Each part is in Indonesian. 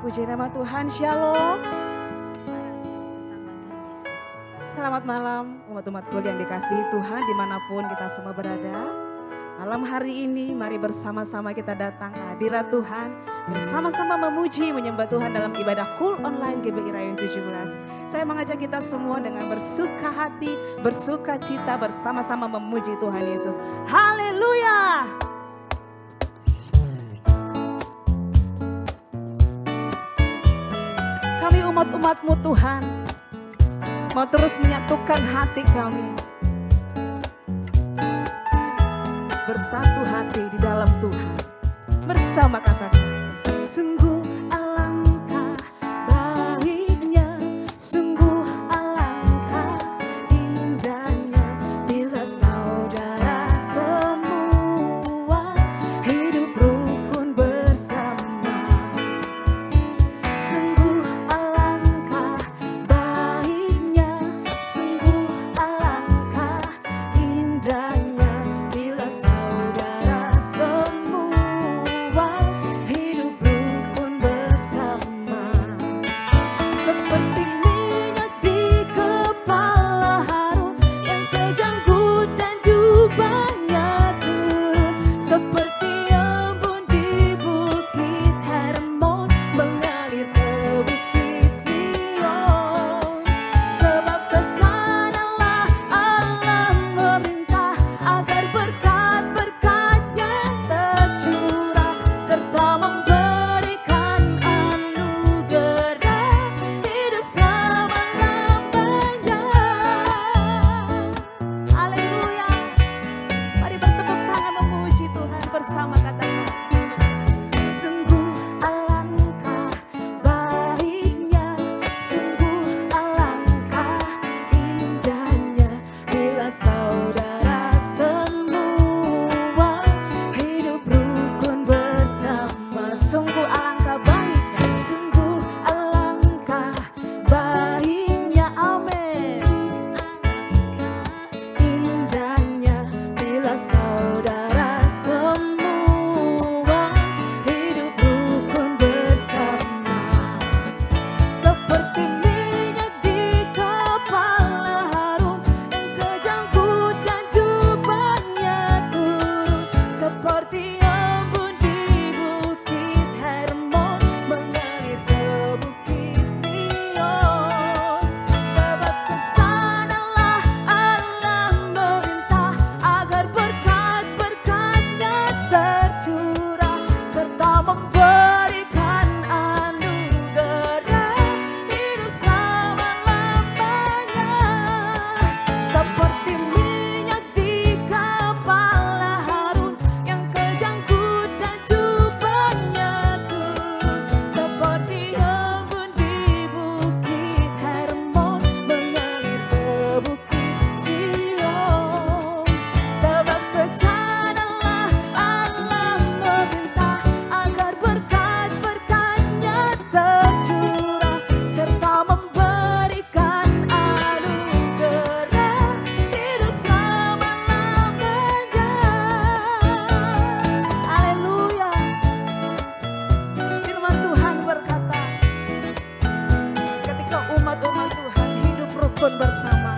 Puji nama Tuhan, Shalom. Selamat malam umat-umatku yang dikasihi Tuhan dimanapun kita semua berada. Malam hari ini mari bersama-sama kita datang ke hadirat Tuhan. Bersama-sama memuji, menyembah Tuhan dalam ibadah Cool Online GBI Rayon 17. Saya mengajak kita semua dengan bersuka hati, bersuka cita bersama-sama memuji Tuhan Yesus. Haleluya! Kami umat-umat-Mu Tuhan, mau terus menyatukan hati kami. Bersatu hati di dalam Tuhan. Bersama katakan, sungguh alangkah baiknya, sungguh alangkah indahnya bila saudara semua hidup rukun bersama. Sungguh alangkah baiknya, sungguh alangkah indahnya bila saudara semua hidup rukun bersama. Seperti minyak di kepala Harun yang kejanggut dan jubahnya turun, seperti embun di bukit Hermon mengalir ke bukit Sion. Sebab kesanalah Allah meminta agar berkat-berkat-Nya tercurah serta memberikan anugerah hidup selama-lamanya. Haleluya. Mari bertepuk tangan memuji Tuhan bersama, katakan, sungguh alangkah baiknya, sungguh alangkah indahnya bila saudara semua hidup rukun bersama. Sungguh alangkah baiknya, sungguh alangkah baiknya, amin. Indahnya bila saudara semua hidup rukun bersama. Seperti minyak di kepala Harun yang kejanggut dan jubahnya turun, seperti embun di bukit Hermon mengalir ke bukit Sion. Sebab kesanalah Allah meminta agar berkat-berkat-Nya tercurah serta memberikan anugerah hidup selama-lamanya. Seperti minyak di kepala Harun yang kejanggut dan jubahnya turun, seperti embun di bukit Hermon mengalir ke bukit Sion. Sebab kesanalah Allah meminta agar berkat-berkat-Nya tercurah serta memberikan anugerah hidup selama-lamanya. Haleluya. Firman Tuhan berkata, ketika umat-umat Tuhan hidup rukun bersama,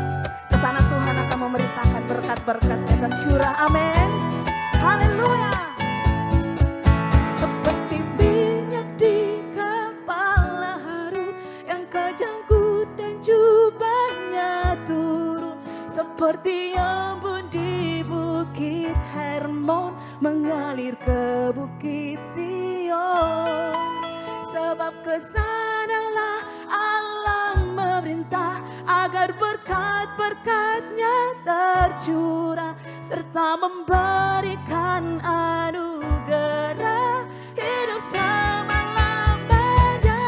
kesana Tuhan akan memerintahkan berkat-berkat-Nya tercurah, amin. Haleluya. Seperti minyak di kepala Harun yang kejanggut dan jubahnya turun, seperti embun di bukit Hermon mengalir ke bukit Sion. Sebab kesanalah Allah memerintah agar berkat-berkat-Nya tercurah serta memberikan anugerah hidup selama-lamanya.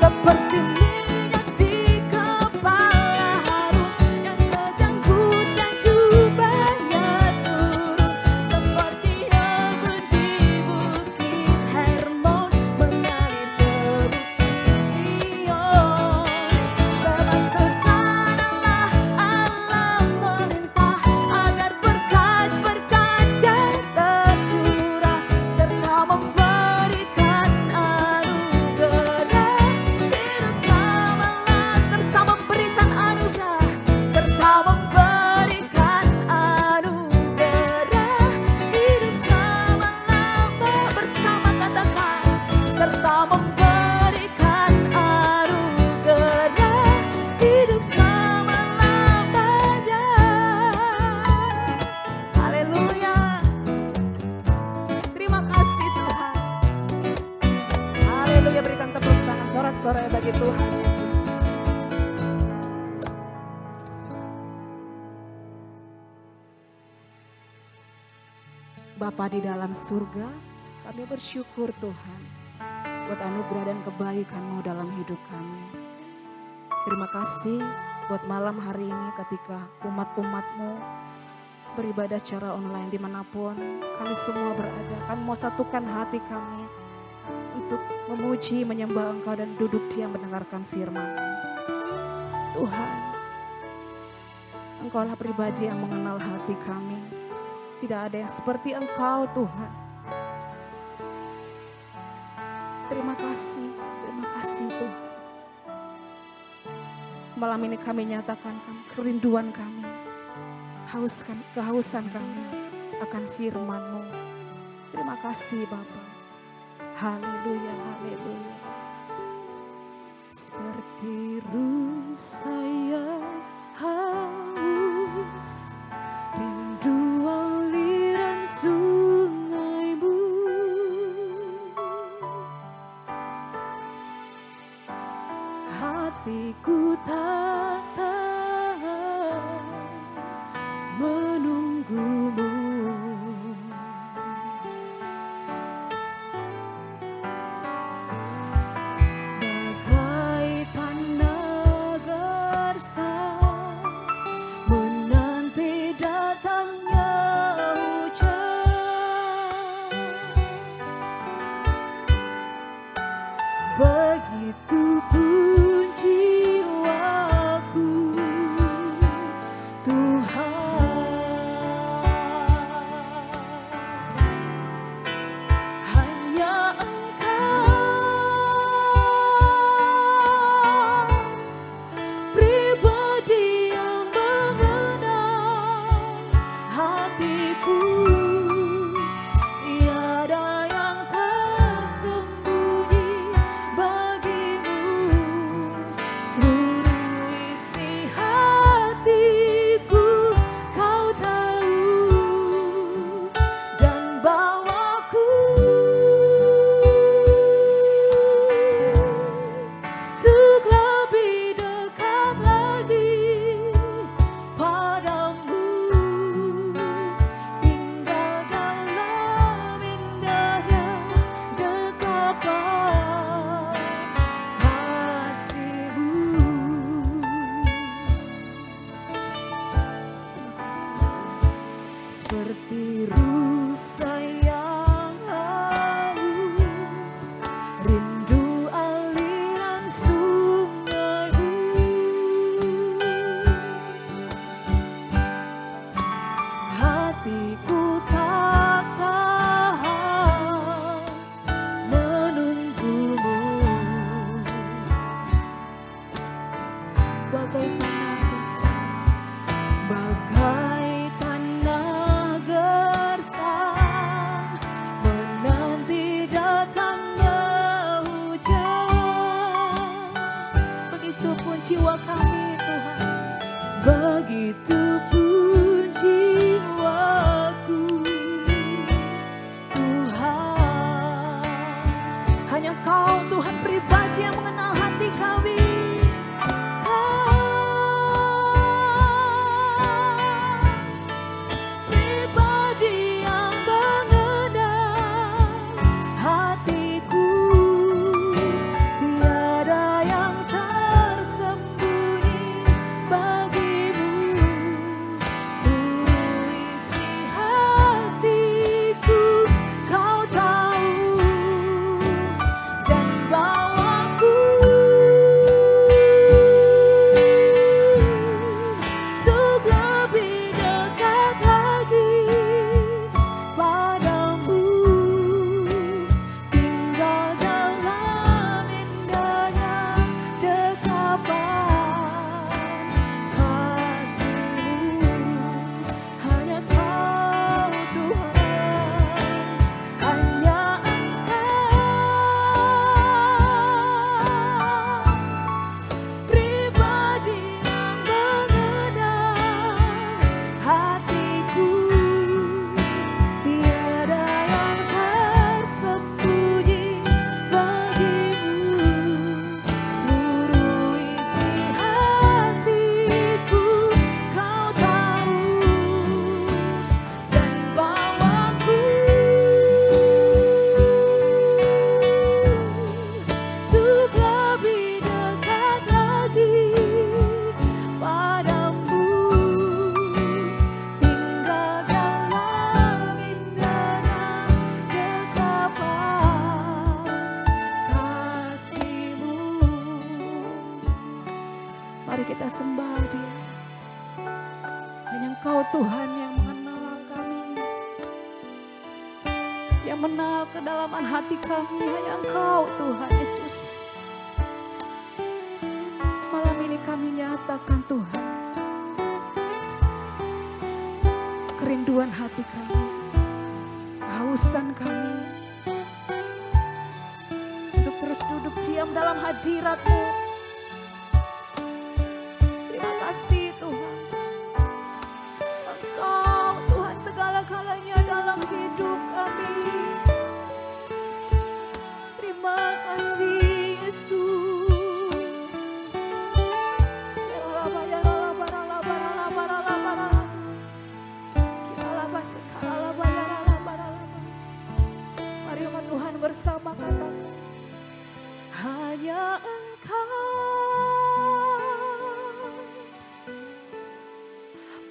Seperti minyak di kepala Harun yang kejanggut dan jubahnya turun, seperti embun di bukit Hermon mengalir ke bukit Sion. Sebab kesanalah Allah meminta agar berkat-berkat-Nya Haleluya, berikan tepuk tangan sorak-sorai bagi Tuhan Yesus. Bapa di dalam surga, kami bersyukur Tuhan buat anugerah dan kebaikan-Mu dalam hidup kami. Terima kasih buat malam hari ini ketika umat-umat-Mu beribadah secara online dimanapun kami semua berada. Kami mau satukan hati kami untuk memuji, menyembah Engkau dan duduk diam mendengarkan firman-Mu. Tuhan, Engkaulah pribadi yang mengenal hati kami. Tidak ada yang seperti Engkau Tuhan. Terima kasih Tuhan. Malam ini kami nyatakan kerinduan kami, kehausan kami akan firman-Mu. Terima kasih Bapa. Haleluya, haleluya. Seperti rusa yang haus, rindu aliran sungai-Mu. Hatiku tak tahan menunggu-Mu. Bagai tanah gersang menanti datangnya hujan. Begitupun jiwaku Tuhan, hanya Engkau pribadi yang mengenal hatiku. Tiada yang tersembunyi bagimu, seluruh isi hatiku Kau tahu, dan bawaku untuk lebih dekat lagi padamu, tinggal dalam indahnya dekapan kasih-Mu. Seperti rusa yang haus, rindu aliran sungai-Mu. Hatiku tak tahan menunggu-Mu. Bagai tanah gersang, bagai tanah gersang menanti datangnya hujan. Begitupun jiwa kami Tuhan, begitupun jiwaku Tuhan. Hanya Kau Tuhan pribadi yang mengenal hati kami. Pribadi yang mengenal hatiku, tiada yang tersembunyi kita sembah Dia. Hanya Engkau Tuhan yang mengenal kami, yang mengenal kedalaman hati kami. Hanya Engkau Tuhan Yesus. Malam ini kami nyatakan Tuhan, kerinduan hati kami, kehausan kami untuk terus duduk diam dalam hadirat-Mu. Terima kasih Tuhan, Engkau Tuhan segala-galanya dalam hidup kami. Terima kasih Yesus. Mari umat Tuhan bersama katakan, hanya Engkau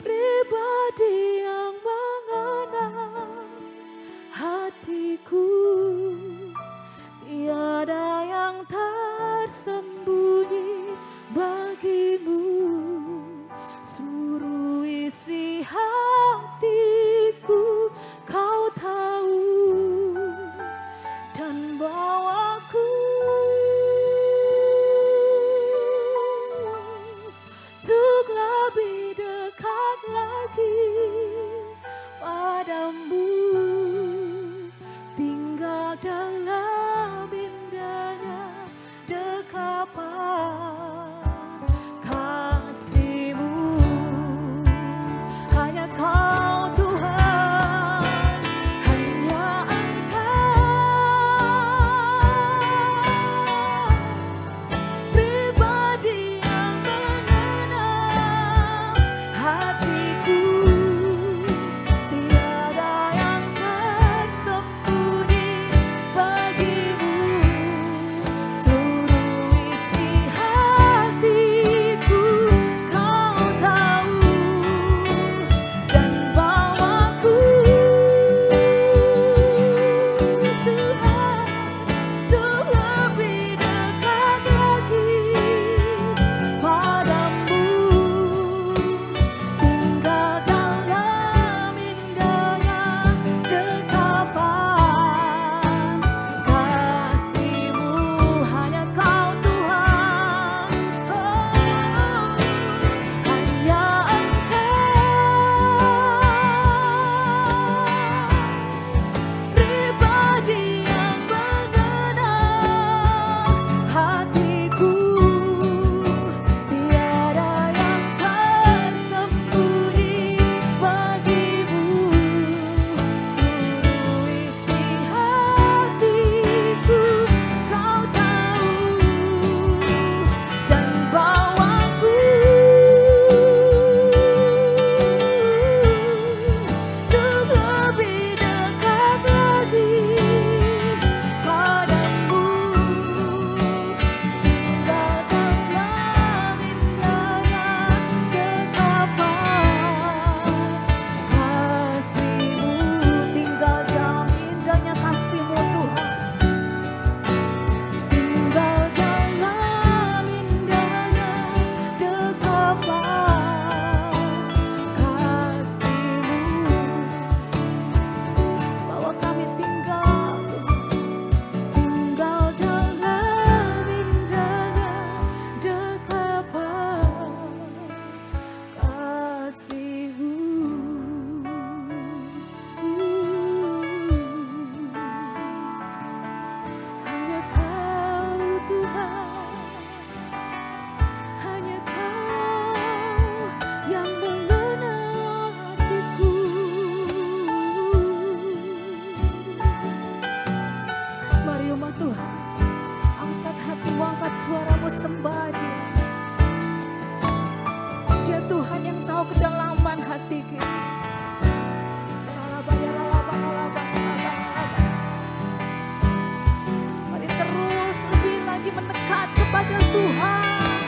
pribadi yang mengenal hatiku, tiada yang tersembunyi bagimu. Seluruh isi hatiku Kau tahu, dan bawaku untuk lebih dekat lagi padamu, tinggal dalam indahnya dekapan kasih-Mu. Hanya Kau Tuhan, hanya Engkau pribadi yang mengenal hatiku, tiada yang tersembunyi bagimu. Seluruh isi hatiku Kau tahu, dan bawaku Tuhan untuk lebih dekat lagi padamu, tinggal dalam indahnya dekapan kasih-Mu. Hanya Kau Tuhan, hanya Engkau pribadi yang mengenal hatiku, tiada yang tersembunyi bagimu. Seluruh isi hatiku Kau tahu, dan bawaku untuk lebih dekat lagi padamu, tinggal dalam indahnya dekapan kasih-Mu, tinggal dalam indahnya kasih-Mu Tuhan, tinggal dalam indahnya dekapan kasih-Mu. Bawa kami tinggal dalam indahnya dekapan kasih-Mu. Hanya Kau Tuhan, hanya Kau yang mengenal hatiku. Mari umat Tuhan, angkat hatimu, angkat suaramu, sembah Dia. Dia Tuhan yang tahu kedalaman hati kita. Mari terus lebih lagi mendekat kepada Tuhan.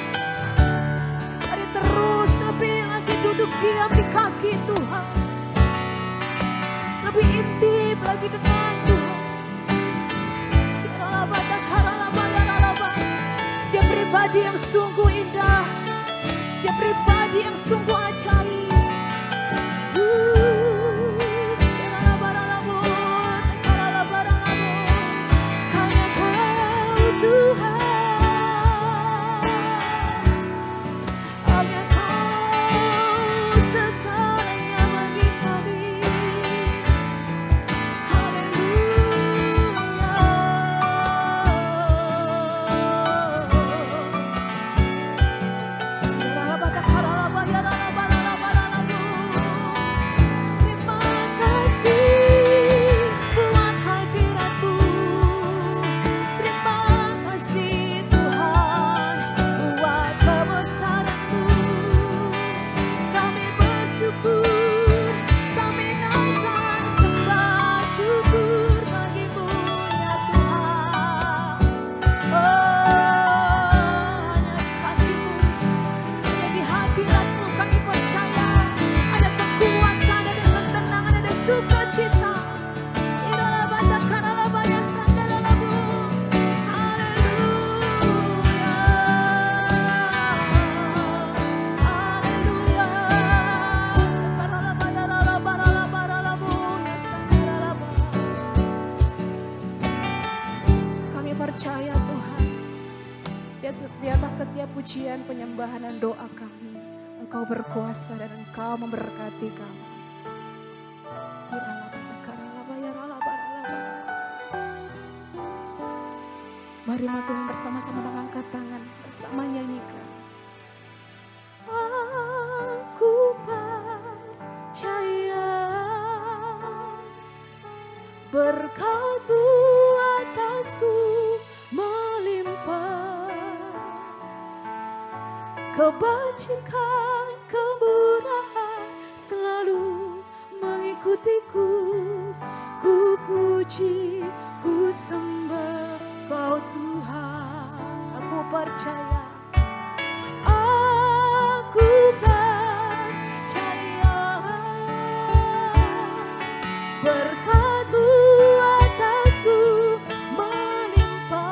Mari terus lebih lagi duduk diam di kaki Tuhan. Lebih intim lagi dengan Tuhan. Dia pribadi yang sungguh indah. Dia pribadi yang sungguh ajaib. Hanya Kau Tuhan, hanya Kau segalanya bagi kami. Terima kasih buat hadirat-Mu. Terima kasih Tuhan buat kebesaran-Mu. Kami bersyukur, kami naikkan sembah syukur bagi-Mu ya Tuhan. Hanya di hadirat-Mu kami percaya ada kekuatan, ada ketenangan, ada sukacita. Kami percaya Tuhan, di atas setiap pujian, penyembahan dan doa kami, Engkau berkuasa dan Engkau memberkati kami. Mari Tuhan bersama-sama mengangkat tangan, bersama nyanyikan. Aku percaya berkat-Mu atasku melimpah, kebajikan, kemurahan selalu mengikutiku. Ku puji, ku sembah Kau Tuhan. Aku percaya, aku percaya berkat-Mu atasku melimpah,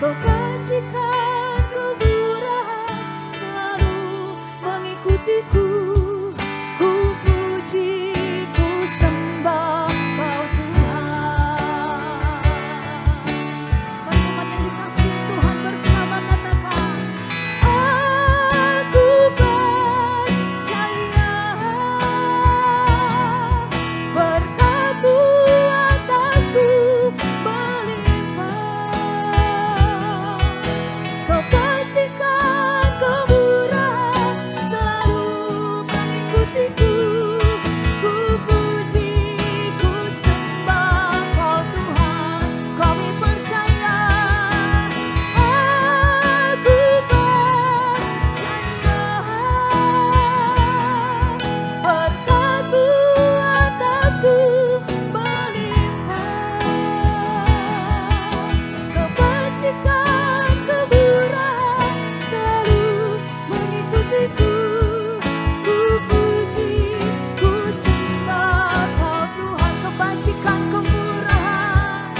kebajikan, kemurahan selalu mengikutiku. Ku puji, ku sembah Kau Tuhan. Mari umat yang dikasihi Tuhan bersama katakan, aku percaya berkat-Mu atasku melimpah, kebajikan, kemurahan selalu mengikutiku. Ku puji, ku sembah Kau Tuhan. Kami percaya, aku percaya berkat-Mu atasku melimpah, kebajikan, kemurahan selalu mengikutiku. Ku puji, ku sembah Kau Tuhan. Kebajikan, kemurahan,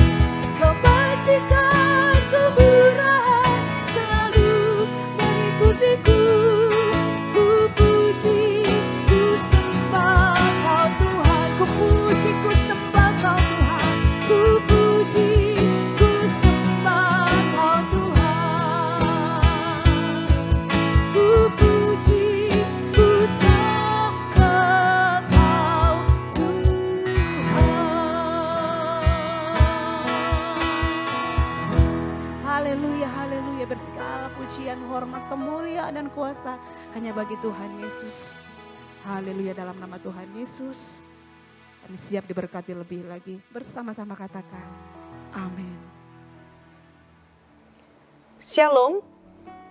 kebajikan, kemurahan selalu mengikutiku. Ku puji, ku sembah Kau Tuhan. Ku puji, ku sembah Kau Tuhan. Ku puji, ku sembah Kau Tuhan. Ku puji, ku sembah Kau Tuhan. Haleluya, haleluya. Bersegala pujian, hormat, kemuliaan dan kuasa hanya bagi Tuhan Yesus. Haleluya, dalam nama Tuhan Yesus kami siap diberkati lebih lagi. Bersama-sama katakan amin. Shalom,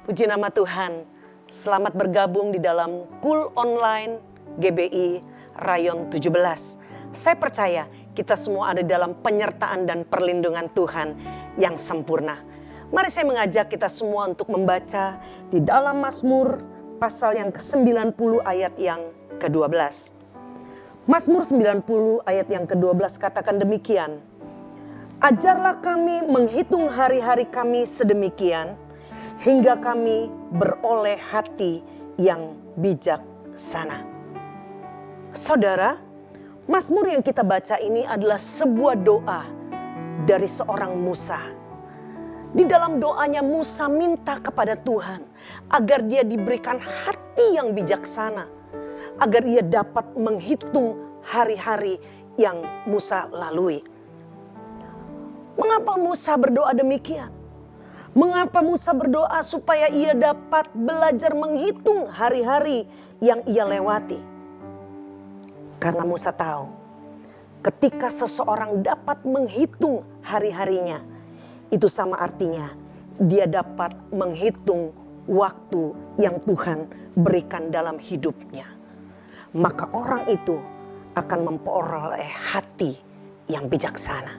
puji nama Tuhan. Selamat bergabung di dalam Kul Online GBI Rayon 17. Saya percaya kita semua ada dalam penyertaan dan perlindungan Tuhan yang sempurna. Mari saya mengajak kita semua untuk membaca di dalam Mazmur pasal yang ke-90 ayat yang ke-12. Mazmur 90 ayat yang ke-12 katakan demikian. Ajarlah kami menghitung hari-hari kami sedemikian, hingga kami beroleh hati yang bijaksana. Saudara, Mazmur yang kita baca ini adalah sebuah doa dari seorang Musa. Di dalam doanya Musa minta kepada Tuhan agar dia diberikan hati yang bijaksana, agar ia dapat menghitung hari-hari yang Musa lalui. Mengapa Musa berdoa demikian? Mengapa Musa berdoa supaya ia dapat belajar menghitung hari-hari yang ia lewati? Karena Musa tahu, ketika seseorang dapat menghitung hari-harinya, itu sama artinya dia dapat menghitung waktu yang Tuhan berikan dalam hidupnya. Maka orang itu akan memperoleh hati yang bijaksana.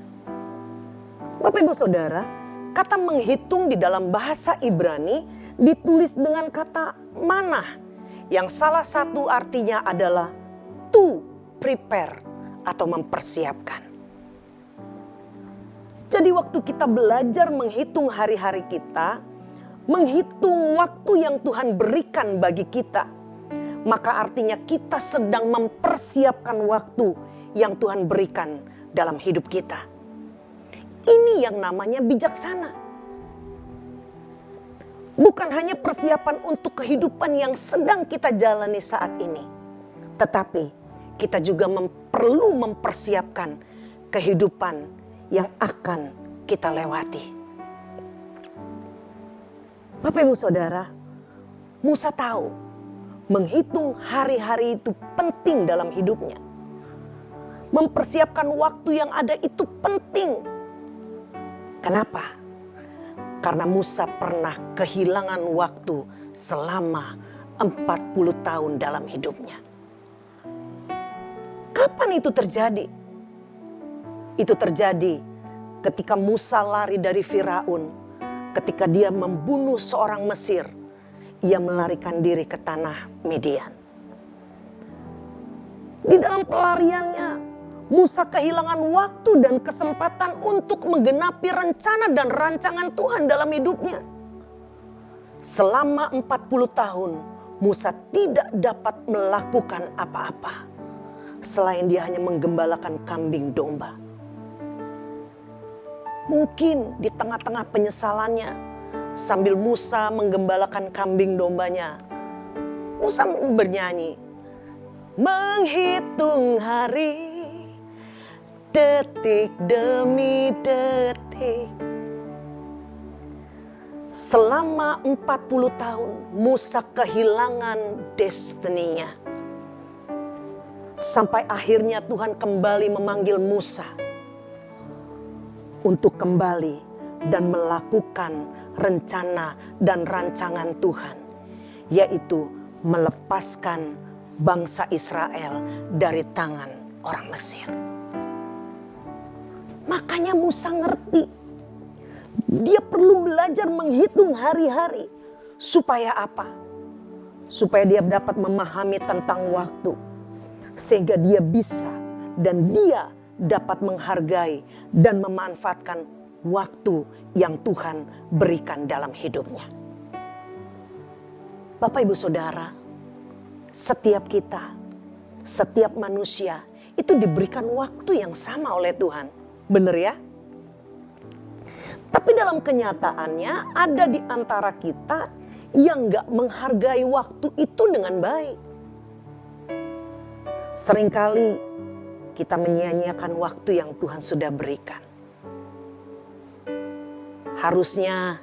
Bapak Ibu Saudara, kata menghitung di dalam bahasa Ibrani ditulis dengan kata manah, yang salah satu artinya adalah to prepare atau mempersiapkan. Jadi waktu kita belajar menghitung hari-hari kita, menghitung waktu yang Tuhan berikan bagi kita, maka artinya kita sedang mempersiapkan waktu yang Tuhan berikan dalam hidup kita. Ini yang namanya bijaksana. Bukan hanya persiapan untuk kehidupan yang sedang kita jalani saat ini, tetapi kita juga perlu mempersiapkan kehidupan yang akan kita lewati. Bapak Ibu Saudara, Musa tahu menghitung hari-hari itu penting dalam hidupnya. Mempersiapkan waktu yang ada itu penting. Kenapa? Karena Musa pernah kehilangan waktu selama 40 tahun dalam hidupnya. Kapan itu terjadi? Itu terjadi ketika Musa lari dari Firaun, ketika dia membunuh seorang Mesir, ia melarikan diri ke tanah Midian. Di dalam pelariannya, Musa kehilangan waktu dan kesempatan untuk menggenapi rencana dan rancangan Tuhan dalam hidupnya. Selama 40 tahun, Musa tidak dapat melakukan apa-apa selain dia hanya menggembalakan kambing domba. Mungkin di tengah-tengah penyesalannya, sambil Musa menggembalakan kambing dombanya, Musa bernyanyi, menghitung hari, detik demi detik. Selama 40 tahun Musa kehilangan destininya. Sampai akhirnya Tuhan kembali memanggil Musa untuk kembali dan melakukan rencana dan rancangan Tuhan, yaitu melepaskan bangsa Israel dari tangan orang Mesir. Makanya Musa ngerti, dia perlu belajar menghitung hari-hari. Supaya apa? Supaya dia dapat memahami tentang waktu. Sehingga dia bisa dan dia dapat menghargai dan memanfaatkan waktu yang Tuhan berikan dalam hidupnya. Bapak Ibu Saudara, setiap kita, setiap manusia itu diberikan waktu yang sama oleh Tuhan. Benar ya? Tapi dalam kenyataannya ada di antara kita yang gak menghargai waktu itu dengan baik. Seringkali kita menyia-nyiakan waktu yang Tuhan sudah berikan. Harusnya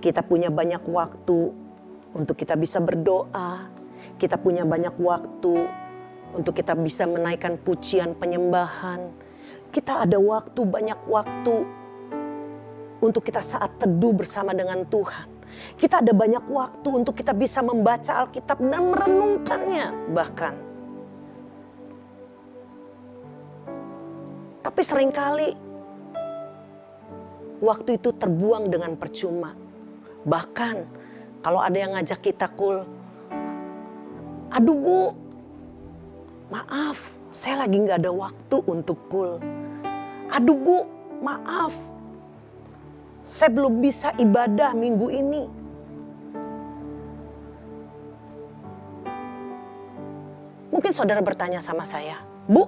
kita punya banyak waktu untuk kita bisa berdoa. Kita punya banyak waktu untuk kita bisa menaikkan pujian penyembahan. Kita ada waktu, banyak waktu untuk kita saat teduh bersama dengan Tuhan. Kita ada banyak waktu untuk kita bisa membaca Alkitab dan merenungkannya bahkan. Tapi seringkali waktu itu terbuang dengan percuma. Bahkan kalau ada yang ngajak kita, Kul, aduh Bu, maaf saya lagi gak ada waktu untuk Kul. Aduh Bu, maaf saya belum bisa ibadah minggu ini. Mungkin saudara bertanya sama saya, Bu,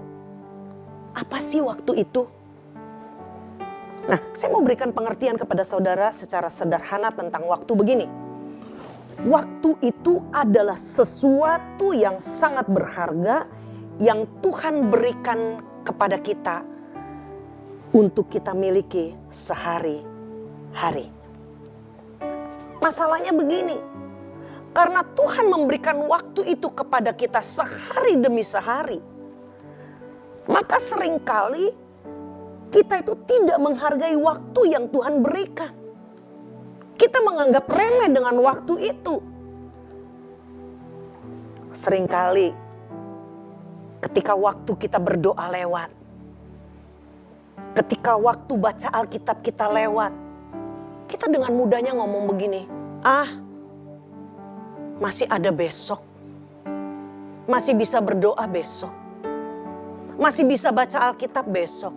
apa sih waktu itu? Nah, saya mau berikan pengertian kepada saudara secara sederhana tentang waktu begini. Waktu itu adalah sesuatu yang sangat berharga yang Tuhan berikan kepada kita untuk kita miliki sehari-hari. Masalahnya begini, karena Tuhan memberikan waktu itu kepada kita sehari demi sehari, maka seringkali kita itu tidak menghargai waktu yang Tuhan berikan. Kita menganggap remeh dengan waktu itu. Seringkali ketika waktu kita berdoa lewat, ketika waktu baca Alkitab kita lewat, kita dengan mudahnya ngomong begini, masih ada besok, masih bisa berdoa besok, masih bisa baca Alkitab besok.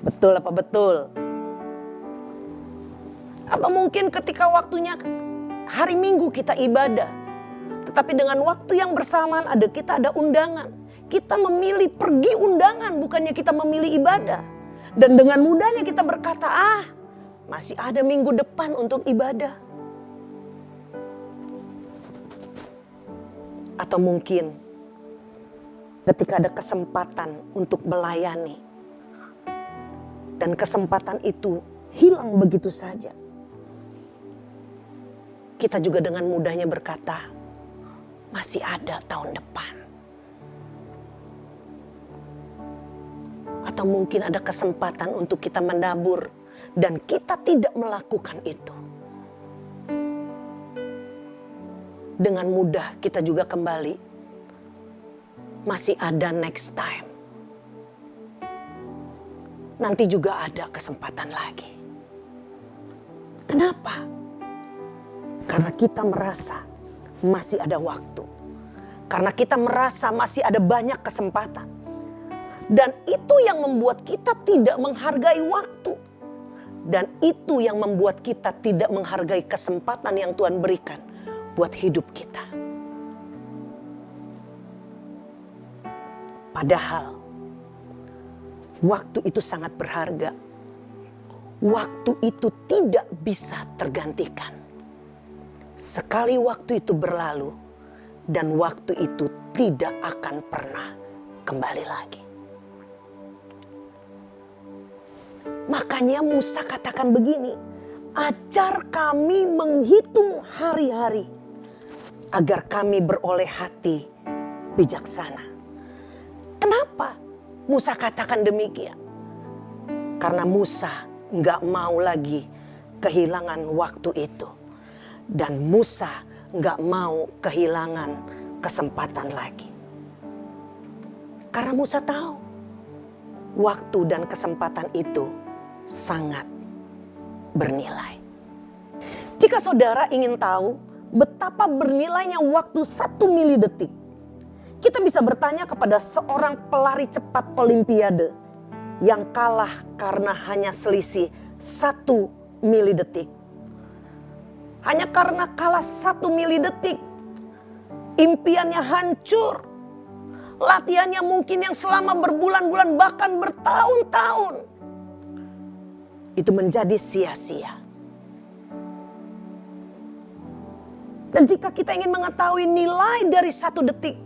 Betul apa betul? Atau mungkin ketika waktunya hari Minggu kita ibadah, tetapi dengan waktu yang bersamaan kita ada undangan. Kita memilih pergi undangan, bukannya kita memilih ibadah. Dan dengan mudahnya kita berkata, masih ada minggu depan untuk ibadah. Atau mungkin ketika ada kesempatan untuk melayani, dan kesempatan itu hilang begitu saja, kita juga dengan mudahnya berkata, masih ada tahun depan. Atau mungkin ada kesempatan untuk kita menabur dan kita tidak melakukan itu. Dengan mudah kita juga kembali, masih ada next time. Nanti juga ada kesempatan lagi. Kenapa? Karena kita merasa masih ada waktu. Karena kita merasa masih ada banyak kesempatan. Dan itu yang membuat kita tidak menghargai waktu. Dan itu yang membuat kita tidak menghargai kesempatan yang Tuhan berikan buat hidup kita. Padahal waktu itu sangat berharga. Waktu itu tidak bisa tergantikan. Sekali waktu itu berlalu dan waktu itu tidak akan pernah kembali lagi. Makanya Musa katakan begini, ajar kami menghitung hari-hari agar kami beroleh hati bijaksana. Kenapa Musa katakan demikian? Karena Musa gak mau lagi kehilangan waktu itu. Dan Musa gak mau kehilangan kesempatan lagi. Karena Musa tahu waktu dan kesempatan itu sangat bernilai. Jika saudara ingin tahu betapa bernilainya waktu 1 milidetik, kita bisa bertanya kepada seorang pelari cepat Olimpiade yang kalah karena hanya selisih 1 milidetik. Hanya karena kalah 1 milidetik, impiannya hancur. Latihannya mungkin yang selama berbulan-bulan bahkan bertahun-tahun, itu menjadi sia-sia. Dan jika kita ingin mengetahui nilai dari 1 detik,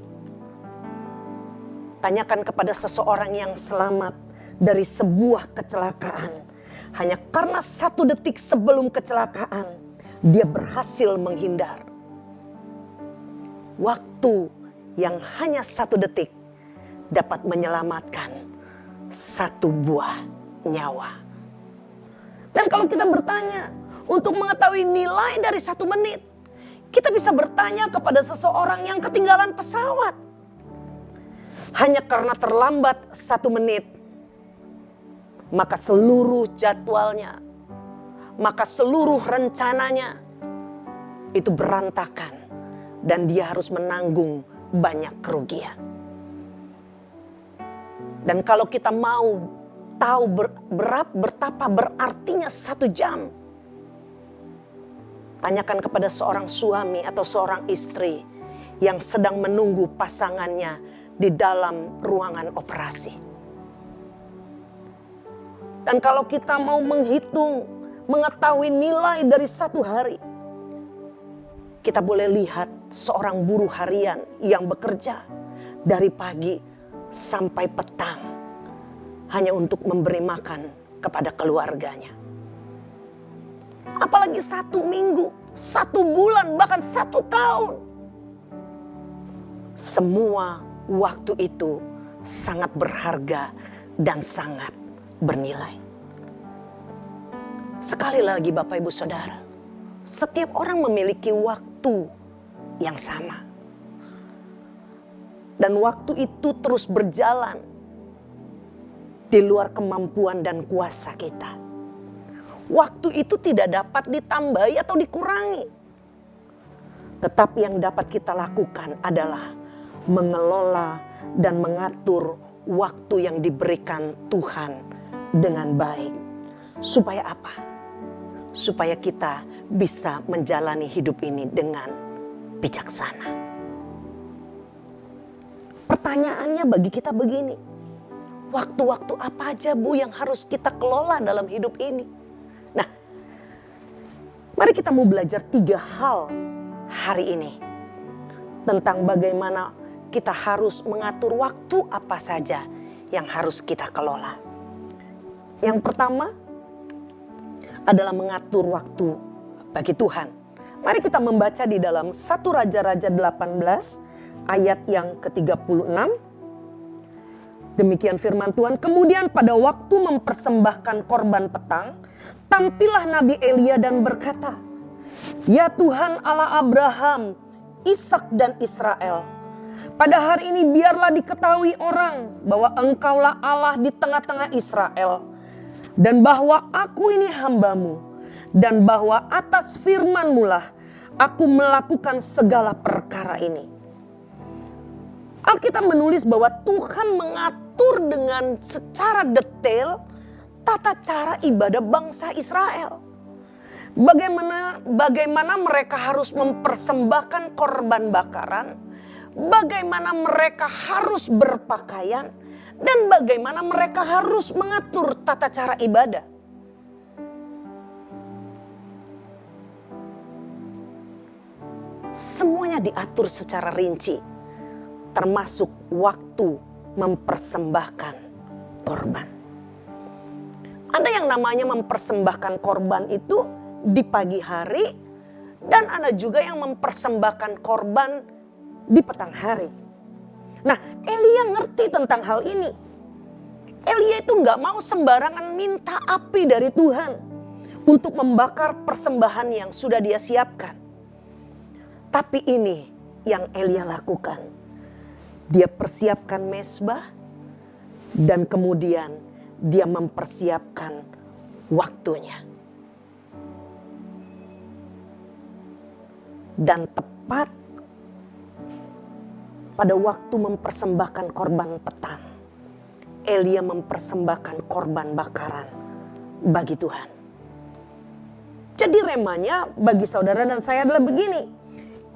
tanyakan kepada seseorang yang selamat dari sebuah kecelakaan. Hanya karena 1 detik sebelum kecelakaan, dia berhasil menghindar. Waktu yang hanya 1 detik dapat menyelamatkan 1 buah nyawa. Dan kalau kita bertanya untuk mengetahui nilai dari 1 menit, kita bisa bertanya kepada seseorang yang ketinggalan pesawat. Hanya karena terlambat 1 menit, maka seluruh jadwalnya, maka seluruh rencananya itu berantakan. Dan dia harus menanggung banyak kerugian. Dan kalau kita mau tahu betapa berartinya 1 jam, tanyakan kepada seorang suami atau seorang istri yang sedang menunggu pasangannya di dalam ruangan operasi. Dan kalau kita mau menghitung, mengetahui nilai dari satu hari, kita boleh lihat seorang buruh harian yang bekerja dari pagi sampai petang hanya untuk memberi makan kepada keluarganya. Apalagi 1 minggu, 1 bulan, bahkan 1 tahun. Semua waktu itu sangat berharga dan sangat bernilai. Sekali lagi Bapak Ibu Saudara, setiap orang memiliki waktu yang sama. Dan waktu itu terus berjalan di luar kemampuan dan kuasa kita. Waktu itu tidak dapat ditambahi atau dikurangi. Tetapi yang dapat kita lakukan adalah mengelola dan mengatur waktu yang diberikan Tuhan dengan baik. Supaya apa? Supaya kita bisa menjalani hidup ini dengan bijaksana. Pertanyaannya bagi kita begini, waktu-waktu apa aja Bu yang harus kita kelola dalam hidup ini? Nah, mari kita mau belajar 3 hal hari ini tentang bagaimana kita harus mengatur waktu apa saja yang harus kita kelola. Yang pertama adalah mengatur waktu bagi Tuhan. Mari kita membaca di dalam 1 Raja-Raja 18 ayat yang ke-36. Demikian firman Tuhan. Kemudian pada waktu mempersembahkan korban petang, tampillah Nabi Elia dan berkata, "Ya Tuhan Allah Abraham, Ishak dan Israel, pada hari ini biarlah diketahui orang bahwa Engkaulah Allah di tengah-tengah Israel, dan bahwa aku ini hambamu, dan bahwa atas firman-Mu lah aku melakukan segala perkara ini." Alkitab menulis bahwa Tuhan mengatur dengan secara detail tata cara ibadah bangsa Israel. Bagaimana mereka harus mempersembahkan korban bakaran, bagaimana mereka harus berpakaian, dan bagaimana mereka harus mengatur tata cara ibadah. Semuanya diatur secara rinci, termasuk waktu mempersembahkan korban. Ada yang namanya mempersembahkan korban itu di pagi hari, dan ada juga yang mempersembahkan korban di petang hari. Nah, Elia ngerti tentang hal ini. Elia itu gak mau sembarangan minta api dari Tuhan untuk membakar persembahan yang sudah dia siapkan. Tapi ini yang Elia lakukan. Dia persiapkan mezbah dan kemudian dia mempersiapkan waktunya. Dan tepat pada waktu mempersembahkan korban petang, Elia mempersembahkan korban bakaran bagi Tuhan. Jadi remanya bagi saudara dan saya adalah begini.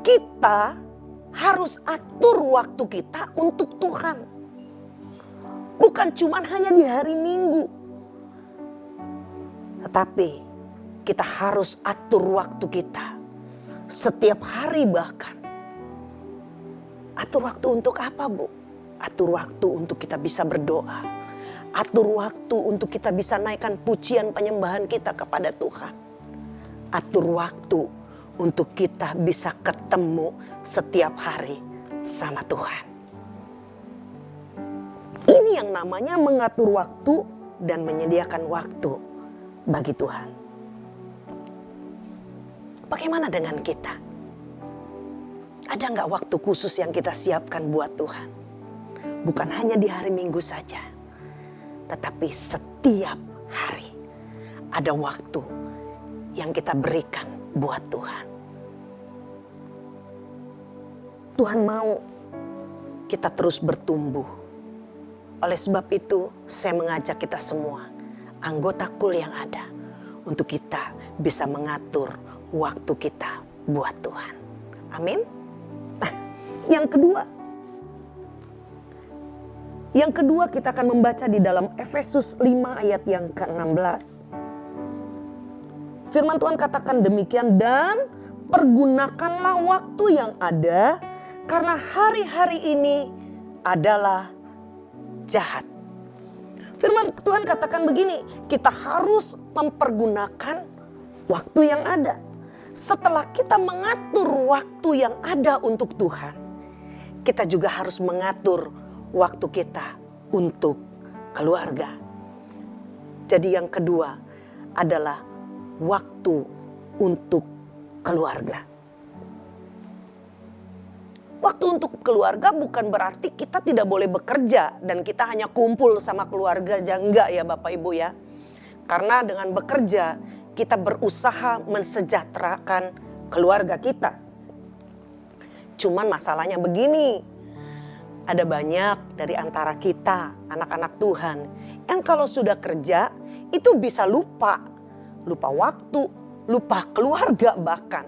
Kita harus atur waktu kita untuk Tuhan. Bukan cuma hanya di hari Minggu. Tetapi kita harus atur waktu kita setiap hari bahkan. Atur waktu untuk apa, Bu? Atur waktu untuk kita bisa berdoa. Atur waktu untuk kita bisa naikkan pujian penyembahan kita kepada Tuhan. Atur waktu untuk kita bisa ketemu setiap hari sama Tuhan. Ini yang namanya mengatur waktu dan menyediakan waktu bagi Tuhan. Bagaimana dengan kita? Ada nggak waktu khusus yang kita siapkan buat Tuhan? Bukan hanya di hari Minggu saja, tetapi setiap hari ada waktu yang kita berikan buat Tuhan. Tuhan mau kita terus bertumbuh. Oleh sebab itu saya mengajak kita semua, anggota KUL yang ada, untuk kita bisa mengatur waktu kita buat Tuhan. Amin. Nah, Yang kedua kita akan membaca di dalam Efesus 5 ayat yang ke-16. Firman Tuhan katakan demikian, dan pergunakanlah waktu yang ada karena hari-hari ini adalah jahat. Firman Tuhan katakan begini, kita harus mempergunakan waktu yang ada. Setelah kita mengatur waktu yang ada untuk Tuhan, kita juga harus mengatur waktu kita untuk keluarga. Jadi yang kedua adalah waktu untuk keluarga. Waktu untuk keluarga bukan berarti kita tidak boleh bekerja dan kita hanya kumpul sama keluarga aja. Enggak ya Bapak Ibu ya. Karena dengan bekerja kita berusaha mensejahterakan keluarga kita. Cuman masalahnya begini. Ada banyak dari antara kita, anak-anak Tuhan, yang kalau sudah kerja itu bisa lupa waktu, lupa keluarga bahkan.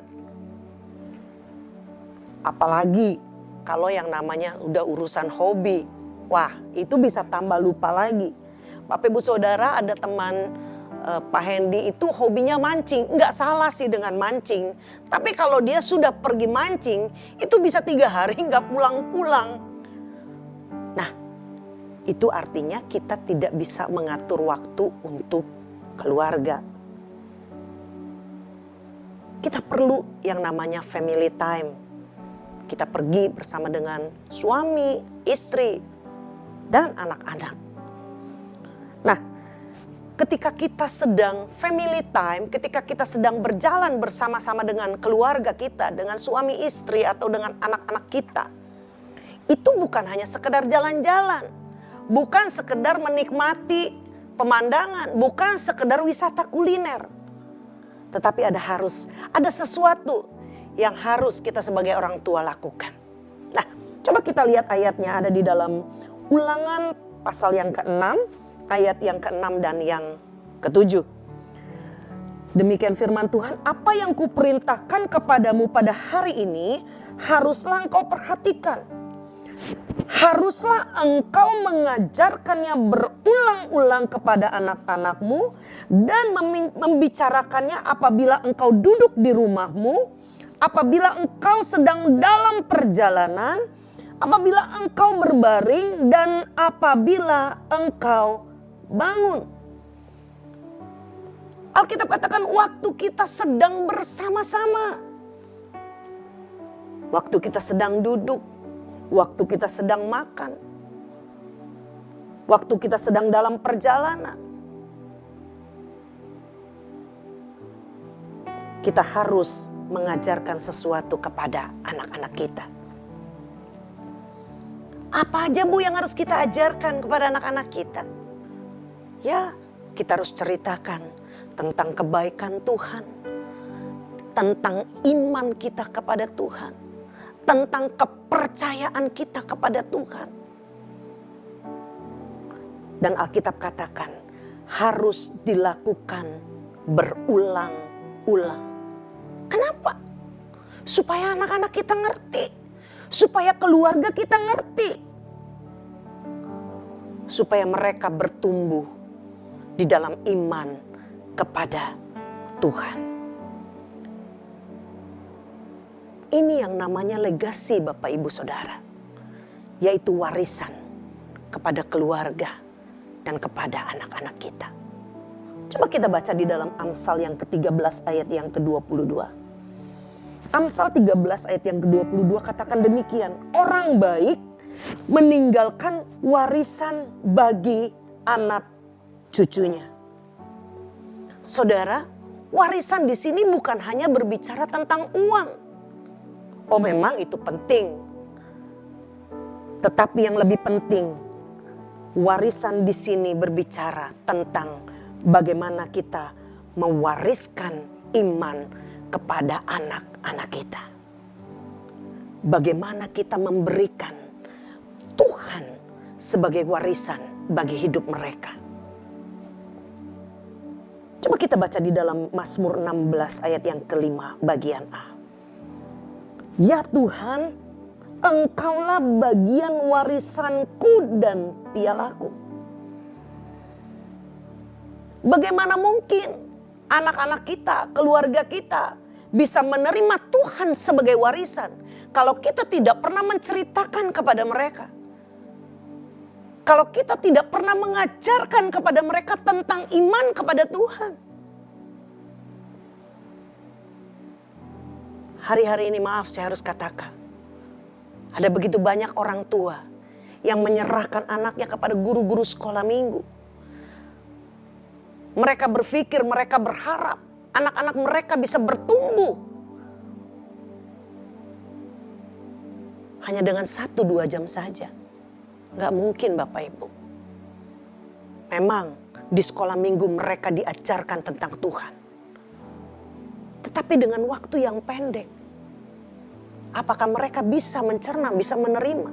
Apalagi kalau yang namanya udah urusan hobi, wah itu bisa tambah lupa lagi. Bapak Ibu Saudara, ada teman Pak Hendy itu hobinya mancing. Nggak salah sih dengan mancing, tapi kalau dia sudah pergi mancing itu bisa 3 hari nggak pulang-pulang. Nah, itu artinya kita tidak bisa mengatur waktu untuk keluarga. Kita perlu yang namanya family time. Kita pergi bersama dengan suami, istri, dan anak-anak. Nah, ketika kita sedang family time, ketika kita sedang berjalan bersama-sama dengan keluarga kita, dengan suami istri atau dengan anak-anak kita, itu bukan hanya sekedar jalan-jalan, bukan sekedar menikmati pemandangan, bukan sekedar wisata kuliner. Tetapi ada sesuatu yang harus kita sebagai orang tua lakukan. Nah, coba kita lihat ayatnya, ada di dalam Ulangan pasal yang ke-6, ayat yang ke-6 dan yang ke-7. Demikian firman Tuhan, apa yang kuperintahkan kepadamu pada hari ini haruslah engkau perhatikan. Haruslah engkau mengajarkannya berulang-ulang kepada anak-anakmu dan membicarakannya apabila engkau duduk di rumahmu, apabila engkau sedang dalam perjalanan, apabila engkau berbaring, dan apabila engkau bangun. Alkitab katakan waktu kita sedang bersama-sama, waktu kita sedang duduk, waktu kita sedang makan, waktu kita sedang dalam perjalanan, kita harus mengajarkan sesuatu kepada anak-anak kita. Apa aja Bu yang harus kita ajarkan kepada anak-anak kita? Ya, kita harus ceritakan tentang kebaikan Tuhan, tentang iman kita kepada Tuhan, tentang kepercayaan kita kepada Tuhan. Dan Alkitab katakan harus dilakukan berulang-ulang. Kenapa? Supaya anak-anak kita ngerti, supaya keluarga kita ngerti, supaya mereka bertumbuh di dalam iman kepada Tuhan. Ini yang namanya legasi Bapak Ibu Saudara, yaitu warisan kepada keluarga dan kepada anak-anak kita. Coba kita baca di dalam Amsal yang ke-13 ayat yang ke-22. Amsal 13 ayat yang ke-22 katakan demikian, orang baik meninggalkan warisan bagi anak cucunya. Saudara, warisan di sini bukan hanya berbicara tentang uang. Oh memang itu penting. Tetapi yang lebih penting, warisan di sini berbicara tentang bagaimana kita mewariskan iman kepada anak-anak kita. Bagaimana kita memberikan Tuhan sebagai warisan bagi hidup mereka. Coba kita baca di dalam Mazmur 16 ayat yang ke-5 bagian A. Ya Tuhan, engkaulah bagian warisanku dan pialaku. Bagaimana mungkin anak-anak kita, keluarga kita bisa menerima Tuhan sebagai warisan kalau kita tidak pernah menceritakan kepada mereka? Kalau kita tidak pernah mengajarkan kepada mereka tentang iman kepada Tuhan. Hari-hari ini maaf saya harus katakan, ada begitu banyak orang tua yang menyerahkan anaknya kepada guru-guru sekolah minggu. Mereka berpikir, mereka berharap anak-anak mereka bisa bertumbuh hanya dengan 1-2 jam saja. Gak mungkin Bapak Ibu. Memang di sekolah minggu mereka diajarkan tentang Tuhan. Tetapi dengan waktu yang pendek, apakah mereka bisa mencerna, bisa menerima?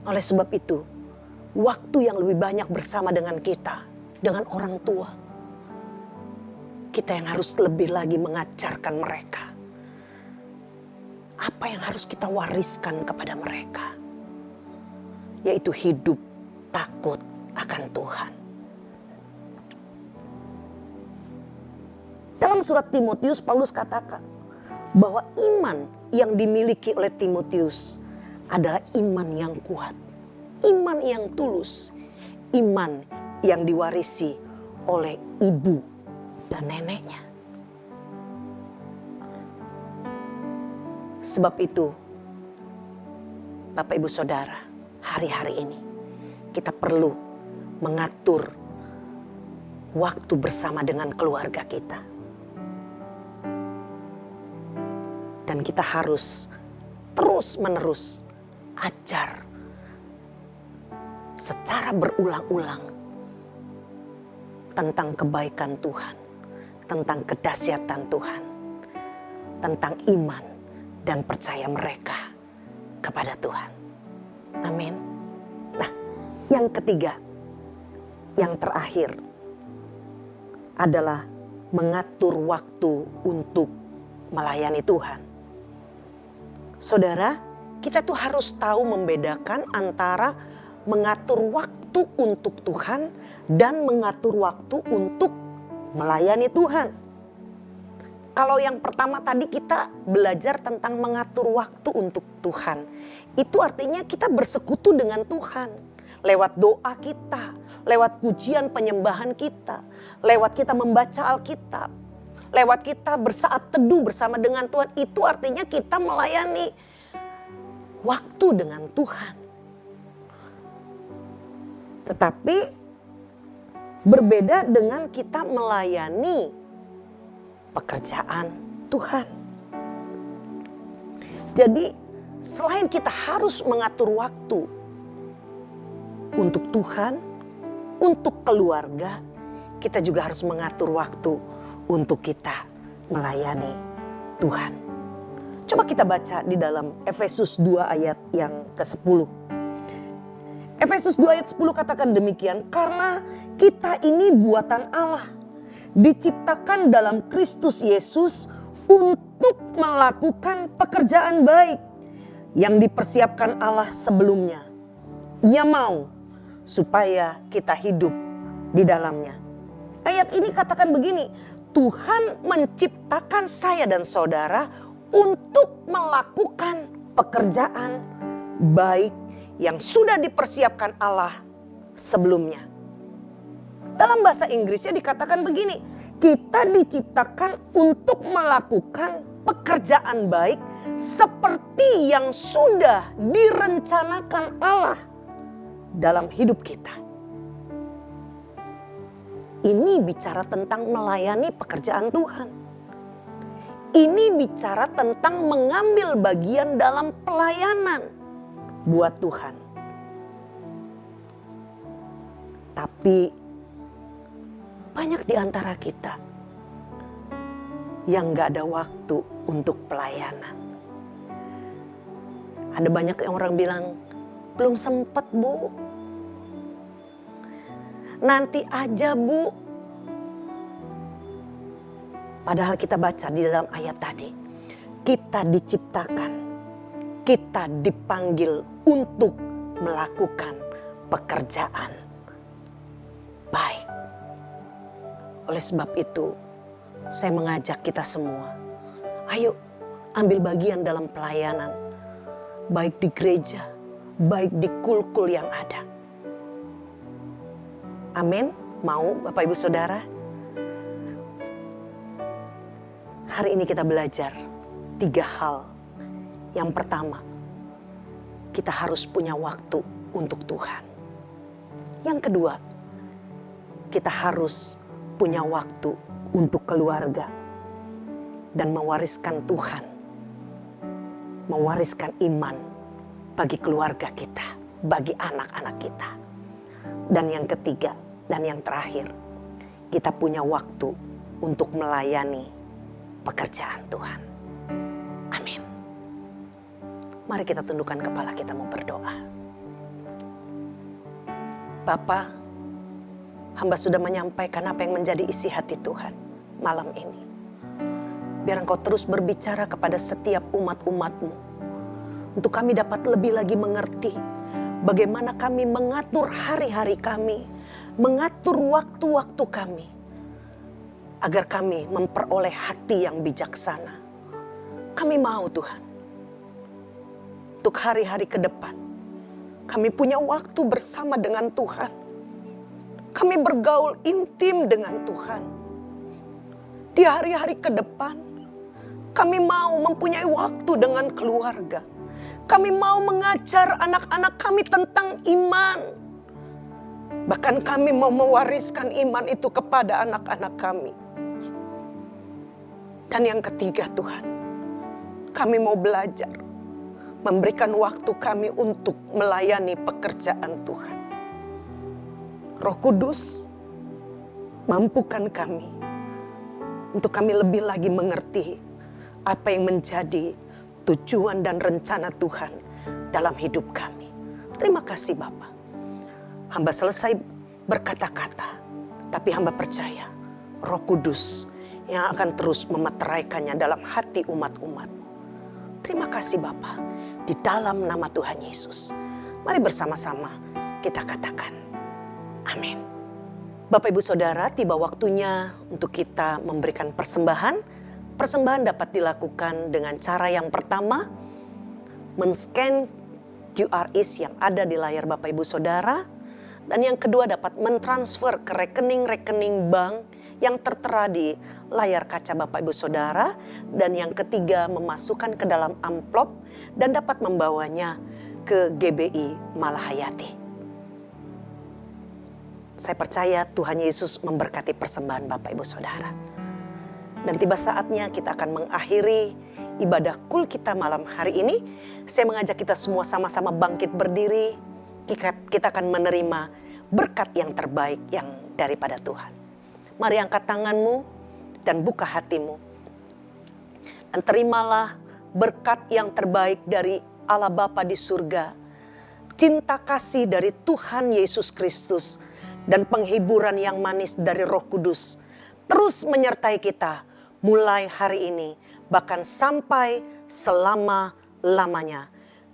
Oleh sebab itu, waktu yang lebih banyak bersama dengan kita, dengan orang tua, kita yang harus lebih lagi mengajarkan mereka. Apa yang harus kita wariskan kepada mereka? Yaitu hidup takut akan Tuhan. Dalam surat Timotius, Paulus katakan bahwa iman yang dimiliki oleh Timotius adalah iman yang kuat, iman yang tulus, iman yang diwarisi oleh ibu dan neneknya. Sebab itu, Bapak Ibu Saudara, hari-hari ini kita perlu mengatur waktu bersama dengan keluarga kita. Dan kita harus terus-menerus ajar secara berulang-ulang tentang kebaikan Tuhan, tentang kedahsyatan Tuhan, tentang iman dan percaya mereka kepada Tuhan. Amin. Nah, yang ketiga, yang terakhir adalah mengatur waktu untuk melayani Tuhan. Saudara, kita tuh harus tahu membedakan antara mengatur waktu untuk Tuhan dan mengatur waktu untuk melayani Tuhan. Kalau yang pertama tadi kita belajar tentang mengatur waktu untuk Tuhan. Itu artinya kita bersekutu dengan Tuhan. Lewat doa kita, lewat pujian penyembahan kita, lewat kita membaca Alkitab, lewat kita bersaat teduh bersama dengan Tuhan. Itu artinya kita melayani waktu dengan Tuhan. Tetapi berbeda dengan kita melayani pekerjaan Tuhan. Jadi selain kita harus mengatur waktu untuk Tuhan, untuk keluarga, kita juga harus mengatur waktu untuk kita melayani Tuhan. Coba kita baca di dalam Efesus 2 ayat yang ke-10. Efesus 2 ayat 10 katakan demikian, karena kita ini buatan Allah, diciptakan dalam Kristus Yesus untuk melakukan pekerjaan baik yang dipersiapkan Allah sebelumnya. Ia mau supaya kita hidup di dalamnya. Ayat ini katakan begini, Tuhan menciptakan saya dan saudara untuk melakukan pekerjaan baik yang sudah dipersiapkan Allah sebelumnya. Dalam bahasa Inggrisnya dikatakan begini, kita diciptakan untuk melakukan pekerjaan baik seperti yang sudah direncanakan Allah dalam hidup kita. Ini bicara tentang melayani pekerjaan Tuhan. Ini bicara tentang mengambil bagian dalam pelayanan buat Tuhan. Tapi banyak di antara kita yang gak ada waktu untuk pelayanan. Ada banyak yang orang bilang, belum sempat Bu. Nanti aja Bu. Padahal kita baca di dalam ayat tadi, kita diciptakan kita dipanggil untuk melakukan pekerjaan baik. Oleh sebab itu, saya mengajak kita semua, ayo ambil bagian dalam pelayanan, baik di gereja, baik di kul-kul yang ada. Amin. Mau Bapak Ibu Saudara? Hari ini kita belajar 3 hal. Yang pertama, kita harus punya waktu untuk Tuhan. Yang kedua, kita harus punya waktu untuk keluarga dan mewariskan Tuhan, mewariskan iman bagi keluarga kita, bagi anak-anak kita. Dan yang ketiga dan yang terakhir, kita punya waktu untuk melayani pekerjaan Tuhan. Amin. Mari kita tundukkan kepala kita mau berdoa. Bapa, hamba sudah menyampaikan apa yang menjadi isi hati Tuhan malam ini. Biar Engkau terus berbicara kepada setiap umat-umat-Mu. Untuk kami dapat lebih lagi mengerti bagaimana kami mengatur hari-hari kami, mengatur waktu-waktu kami, agar kami memperoleh hati yang bijaksana. Kami mau Tuhan, untuk hari-hari ke depan, kami punya waktu bersama dengan Tuhan. Kami bergaul intim dengan Tuhan. Di hari-hari ke depan, kami mau mempunyai waktu dengan keluarga. Kami mau mengajar anak-anak kami tentang iman. Bahkan kami mau mewariskan iman itu kepada anak-anak kami. Dan yang ketiga Tuhan, kami mau belajar memberikan waktu kami untuk melayani pekerjaan Tuhan. Roh Kudus, mampukan kami untuk kami lebih lagi mengerti apa yang menjadi tujuan dan rencana Tuhan dalam hidup kami. Terima kasih Bapa. Hamba selesai berkata-kata, tapi hamba percaya Roh Kudus yang akan terus memeteraikannya dalam hati umat-umat. Terima kasih Bapa. Di dalam nama Tuhan Yesus, mari bersama-sama kita katakan amin. Bapak Ibu Saudara, tiba waktunya untuk kita memberikan persembahan. Persembahan dapat dilakukan dengan cara yang pertama, men-scan QRIS yang ada di layar Bapak Ibu Saudara. Dan yang kedua dapat mentransfer ke rekening-rekening bank yang tertera di layar kaca Bapak Ibu Saudara. Dan yang ketiga memasukkan ke dalam amplop dan dapat membawanya ke GBI Malahayati. Saya percaya Tuhan Yesus memberkati persembahan Bapak Ibu Saudara. Dan tiba saatnya kita akan mengakhiri ibadah kul kita malam hari ini. Saya mengajak kita semua sama-sama bangkit berdiri. Kita akan menerima berkat yang terbaik yang daripada Tuhan. Mari angkat tanganmu dan buka hatimu. Dan terimalah berkat yang terbaik dari Allah Bapa di surga. Cinta kasih dari Tuhan Yesus Kristus. Dan penghiburan yang manis dari Roh Kudus. Terus menyertai kita mulai hari ini. Bahkan sampai selama-lamanya.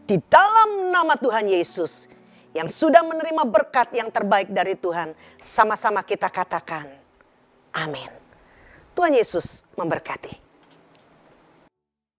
Di dalam nama Tuhan Yesus. Yang sudah menerima berkat yang terbaik dari Tuhan. Sama-sama kita katakan amin. Tuhan Yesus memberkati.